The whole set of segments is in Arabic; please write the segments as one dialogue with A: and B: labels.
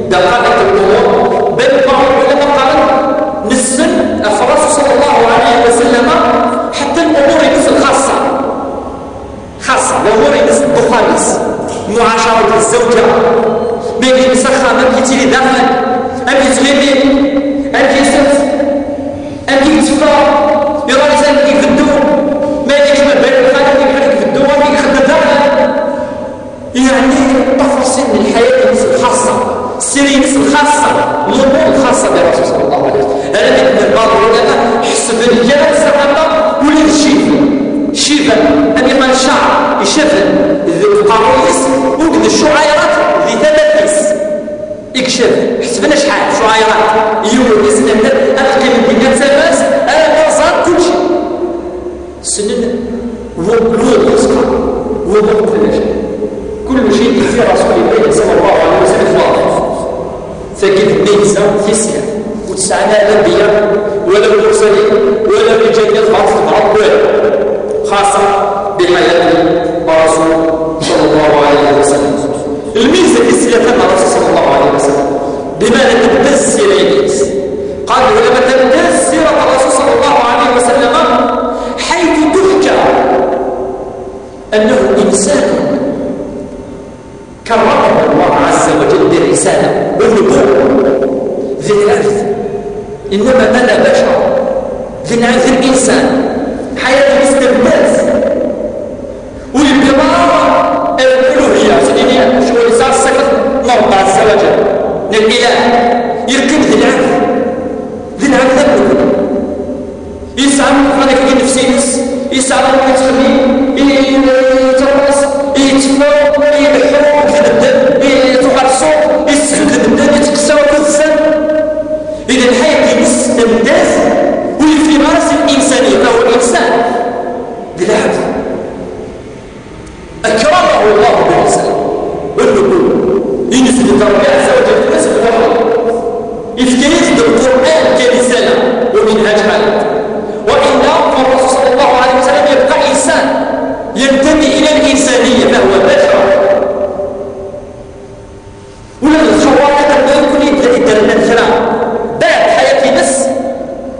A: دقائق الأمور. بل بعض العلماء قال نسن الرسول صلى الله عليه وسلم حتى الأمور الخاصة الأمور الخالص معاشرة الزوجة بين مسخة ما كيتيري داخل أم يتغيبي أم كيسف أم كيتفا يرى لسان كيفدو ما يجيش ما بين الخالق كيفدو وما كيخدم داخل. يعني تفاصيل من الحياة الخاصة السيرين الخاصة الأمور الخاصة بالرسول صلى الله عليه وسلم. أنا من بعض العلماء حسب الرجال الصحابة ولا الشيفة أن يقال الشعر يشفن القرايس وقد الشعيرات ذي ثلاث يكشف حسبنا شحال شعيرات يورس نبدا ألقي من الدنيا تسابس أنا كل شيء السنن وضوء كل شيء في رسول الله صلى الله عليه وسلم واضح. فكيف النيزة في السير وتسعنا الأنبياء ولا المرسلين ولا الرجال يظهر في المعطل خاصة بحياة الرسول صلى الله عليه وسلم. الميزة في السيرة الرسول صلى الله عليه وسلم بمعنى تبدأ السيرة يجيس قال لما تبدأ السيرة الرسول صلى الله عليه وسلم حيث تحكى أنه إنسان كرمه الله عز وجل بالرسالة والنبوة ذي العرض. إنما أنا بشر ذي العرض الإنسان حياة الاستبداد والبرارة الألوهية سنينية شو اللي صار الصفة الله عز وجل للإله يركب ذي العرض الألوهية يسعى أنا كي نفسي يسعى الله يتخلي يترقص يتفوق يبحر يتوقع الصوت يستخدم الدم يتكسر ويتكسر. إذا الحياة يستمداد واللي في مارس الإنسانية فهو الإنسان بالعبد أكرمه الله بالرسالة والنبوة ينزل الرب عز وجل نزل الرب يفترض القرآن كرسالة ومنهاج حياة. وإلا فالرسول صلى الله عليه وسلم يبقى إنسان ينتمي إلى الإنسانية فهو بشر. ولا الخواطر ما يكون يبدأ الانفراد بعد حياتي بس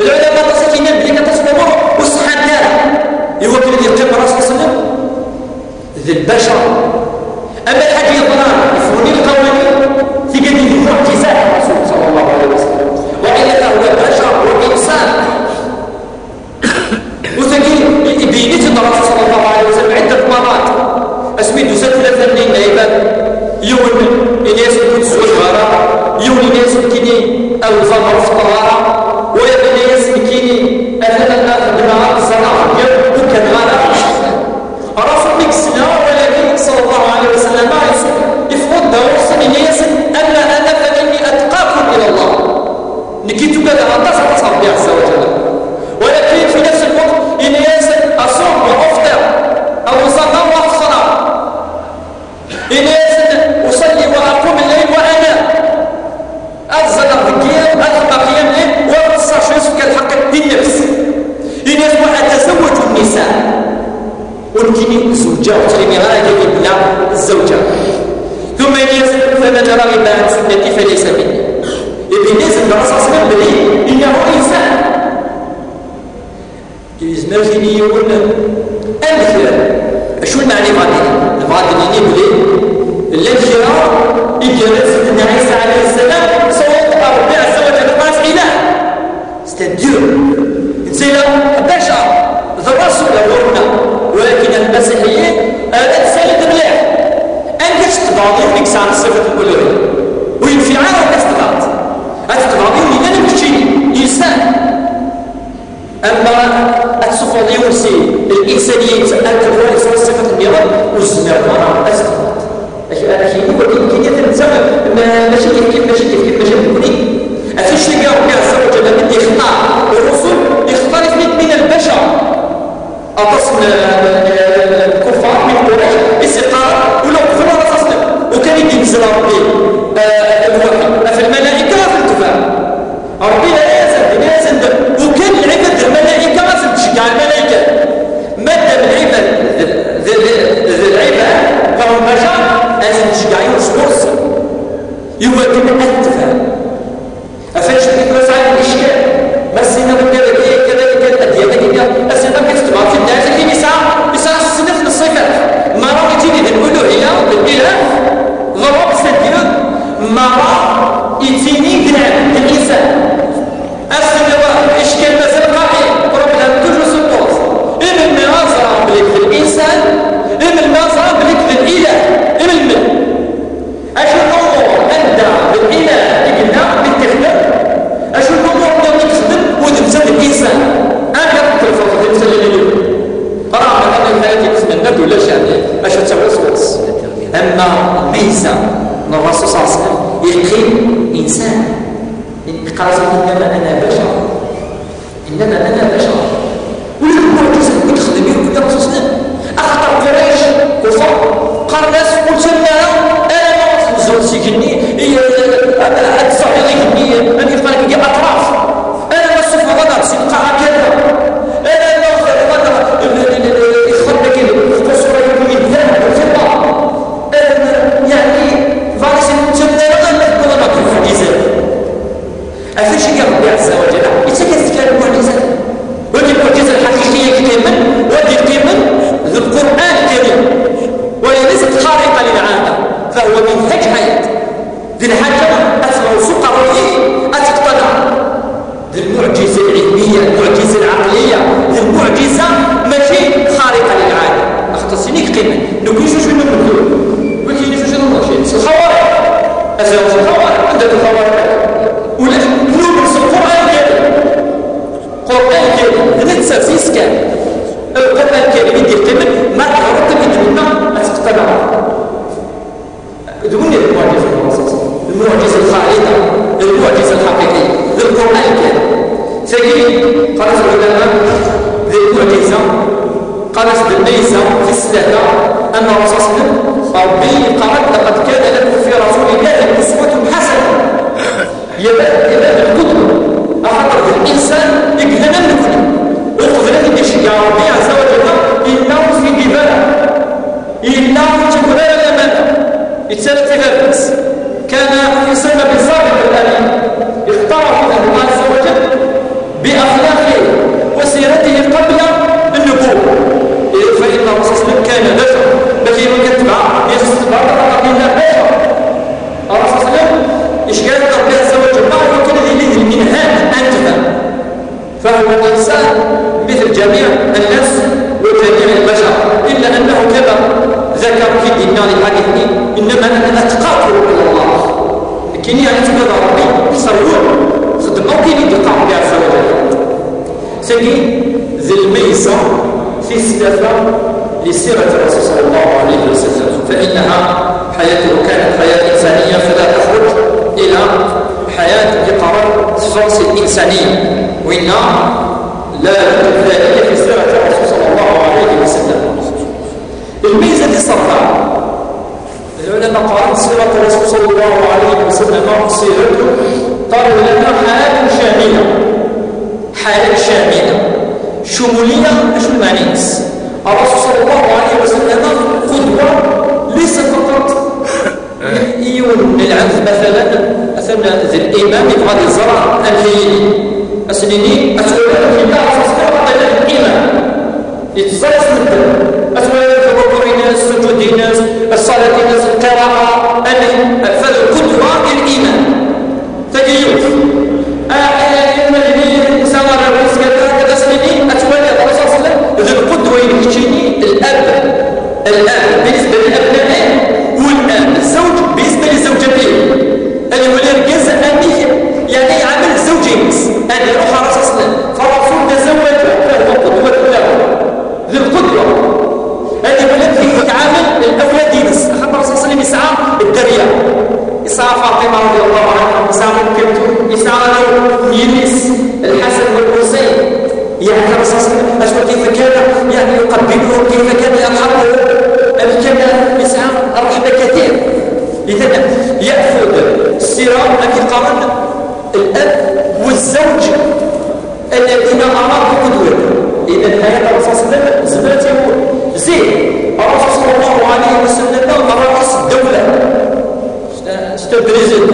A: العلماء تصل ينبغي أن تصبروا وصحان نارا يوكل يركب الرسول صلى الله عليه وسلم ذي البشر. أما الحاجة الضرار يفهمني القوانين في قديم المعجزات الرسول صلى الله عليه وسلم. وإلا هو بشر وإنسان وثقيل بينت الرسول صلى الله عليه وسلم عدة مرات أسميد ثلاثة من العباد يوم الناس يكون صغيرة يوم الناس يمكنني الفضل في الطهارة ويبقى الناس يمكنني أثناء النهار الصلاة وكان غالا رفض لك سنة ولكن صلى الله عليه وسلم يفرض دور الناس أنا فإني أتقاكم إلى الله نكيت بدا أنتصر ربي عز وجل. ولكن في نفس الوقت الناس أصوم وأفطر أو صلاة وأفصل الناس أصلي وأقوم الليل وأنا أفضل الرجال أفضل قيام الليل وأتصل شوية كالحق بالنفس الناس وأتزوج النساء ولكن زوجة وترمي غاية بلا الزوجة. ثم الناس فمن رغب عن سنتي فليس مني. يبقى الناس الرسول صلى الله عليه وسلم إنه إنسان يزمر فيني يقول الانفراد. شو المعنى الفاضلين يقول الانفراد يجلس سيدنا عيسى عليه السلام صوت ربي عز وجل قاس إله استدير إنسان بشر ذا الرسول أولنا. ولكن المسيحيين الإنسان مليح أنت تتبعضين لك ساعة الصفة الأولوية وينفعال الاستغاث أتتبعضين لنا نمشي إنسان. أما الصفة اليونسي الإنسانية أنت الرئيس والصفة النظام والزمار وراء أستغاث أخي يمكن يتنزل ماشي كيف كوني أفيش لقى ربي عز وجل من يختار الرسل يختار من البشر أتصل الكفار من قريش استقرار ولو كفر رسول وكان ينزل ربي الوحي في الملائكة في الكفار ربي لا يزال وكان العباد الملائكة ما تشجع الملائكة مادة العباد ذي العباد فهم بشر لازم تشجعين وصورس يوكل أن تفهم أفنش بكرة عن الإشكال ما السنة بالكذلك كذلك الأديان السنة كتتبع في الناس اللي يسعى السنة في الصفات ما راه يتيني بالألوهية بالإله ضرب سديو ما راه يتيني بالإنسان السنة الإشكال مثلا قائم بروبلام توجو سبوز إما المناظرة بلك الإنسان إما المناظرة بلك الإله إما المن أشو الأمور أندى بالإله قلنا بالتخدم أشو الأمور اللي تخدم وتمثل الإنسان أنا قلت الفضل تمثل الإله راه أنا الحياة تتمنى ولا شيء أشو تسوي صوص أما ميزة من الرسول صلى الله عليه وسلم يقين إنسان قال إنما أنا بشر إنما أنا بشر والمعجزة وتخدم يوم كل رسول الله أخطر قريش كفر قال ناس قلت أنا ما وصل سيكني أتصع يغني أن يفعل لي أطراف أنا ما الصفة غضب سيبقى هكذا أنا ما غضب يخرج كده قصة يقول الذهب والفضة يعني فارس المتمنى أنا أقول لك الفريزة أفيش يا ربي عز وجل يتكلم كلام المعجزات ودي المعجزة الحقيقية كمان ودي كمان القرآن الكريم وهي ليست خارقة للعادة فهو منهج حياة ذي الحاجة أسمع سوق الرفيق أتقتنع ذي المعجزة العلمية المعجزة العقلية ذي المعجزة ماشي خارقة للعادة أختصنيك قيمة نقول شو من المدلول وكي شو المرشد الخوارق أسمع الخوارق عندك الخوارق ولا نوبس القرآن الكريم القرآن الكريم ننسى سيسكان القرآن الكريم يدير قيمة ما تعرضت بدمنا أتقتنع دون المعجزة المعجزة الخالدة المعجزة الحقيقية للقرآن الكريم ثاني قالت العلماء ذي المعجزة قالت بالميزة في السلالة أن الرسول صلى الله عليه وسلم ربي قال لقد كان لكم في رسول الله أسوة حسنة يبقى القدوة أخطر الإنسان يقهنا من القدوة والقدرة يديش يا ربي عز وجل إنه في جبالة إنه جبال الأمانة يتسالة في غربس كان يسمى بالصابر الآن اختاره الله عز وجل بأخلاقه وسيرته قبل النبوة فإن الرسول صلى الله عليه وسلم كان بشر بكي من كتبع يستبع قبل بشر الرسول صلى الله عليه وسلم إيش قال ربي عز وجل ما يمكن إليه المنهاج أنتفى فهو إنسان مثل جميع الناس وجميع البشر إلا أنه كما ذكر في ديننا الحديث إنما أنا أتقاكم إلى الله لكن يعني تبدأ ربي يصرون صدقوا كيف يتقى ربي عز وجل ثاني ذي الميزة في السلافة لسيرة الرسول صلى الله عليه وسلم فإنها حياته كانت حياة إنسانية فلا تخرج إلى حياة بقرار الفرس الإنسانية وإنها لا يوجد ذلك في سيرة الرسول صلى الله عليه وسلم الميزة الصرفة العلماء قالت سيرة الرسول صلى الله عليه وسلم سيرته قالوا لنا حياة شاملة حياة شاملة شمولية شو المعنيس الرسول صلى الله عليه وسلم قدوة ليس فقط يون العنف مثلا ذي الإمام يبغى الزرع الهيلي السنيني أتولى في الله صلى الإمام يتزرع سنة أتولى في الركوع ناس سجود ناس الصلاة ناس القراءة فالقدوة الإمام تجيوف سمر الرئيس كذا سنيني أتولى الرسول صلى الله عليه وسلم ذي القدوة يمشيني الآن بالنسبة للأبناء والآن الزوج بالنسبة لزوجته اللي هو الرجاز أني يعني عمل زوجين أن الأخرى أصلا فالرسول تزوج فهو قدوة له ذي القدوة هذه التي يتعامل الأولاد بس حتى الرسول صلى الله عليه وسلم يسعى الدرية يسعى فاطمة رضي الله عنها يسعى ممكنته يسعى له يونس الحسن والحسين يعني الرسول صلى الله عليه وسلم أشوف كيف كان يعني يقبله كيف كان يرحمه كان يسعى الرحمة كثير إذا يأخذ السيرة التي قارن الأب والزوج الذين أرادوا قدوته إذا هذا الرسول صلى الله عليه وسلم زمانته زين الرسول صلى الله عليه وسلم رئيس الدولة استبرزت